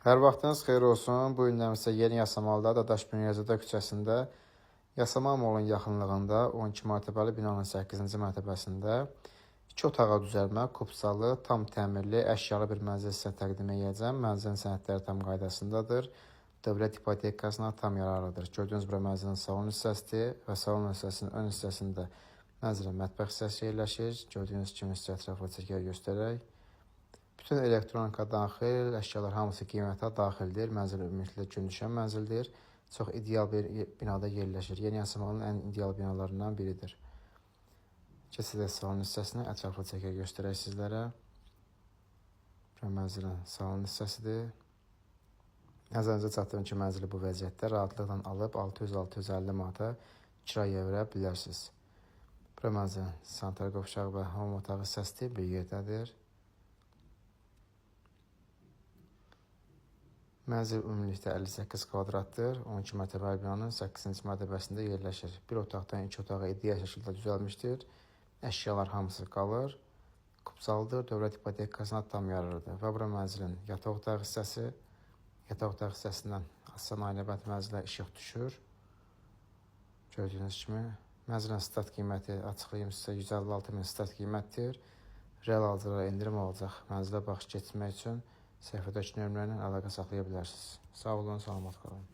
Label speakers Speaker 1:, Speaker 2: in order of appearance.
Speaker 1: Hər vaxtınız xeyir olsun. Bu gündən isə Yeni Yasamalda Dadaş Bünyəzədə küçəsində Yasamal molun yaxınlığında 12 mərtəbəli binanın 8-ci mərtəbəsində 2 otağa düzəlmə, kupsalı, tam təmirli, əşyalı bir mənzil sizə təqdim edəcəm. Mənzilin sənədləri tam qaydasındadır. Dövlət ipotekasına tam yararlıdır. Gördüyünüz bura mənzilin salon hissəsidir və salon hissəsinin ön hissəsində mənzilin mətbəx hissəsi yerləşir. Gördüyünüz kimi sizə ətraflı çəkər göstərək. Bütün elektronika daxil, əşyalar hamısı qiymətə daxildir. Mənzil ümumiyyətlə gün düşən mənzildir. Çox ideal bir binada yerləşir. Yeni Yasamalın ən ideal binalarından biridir. Keçək salon hissəsini ətraflı çəkər göstərək sizlərə. Mənzilin salon hissəsidir. Nəzərinizə çatdırın ki, mənzili bu vəziyyətdə rahatlıqla alıb 600-650 manata kirayə verə bilərsiniz. Bura mənzilin sanitar qovşağı və hamam otağı hissəsidir, bir yerdədir. Mənzil ümumilikdə 58 kvadratdır. 12 mərtəbəli binanın 8-ci mərtəbəsində yerləşir. Bir otaqdan 2 otağa ideal şəkildə düzəlmişdir. Əşyalar hamısı qalır. Kupsalıdır, dövlət ipotekasına tam yararlıdır. Və bura mənzilin yataq otağı hissəsi. Yataq otağı hissəsindən Aslan Aynəbənd mənzilə işıq düşür. Gördüyünüz kimi. Mənzilin start qiyməti açıqlayım sizə 156 min start qiymətdir. Real alıcılara indirim olacaq. Mənzilə baxış keçirmək üçün səhifədəki nömrələ əlaqə saxlaya bilərsiniz. Sağ olun, salamat qalın.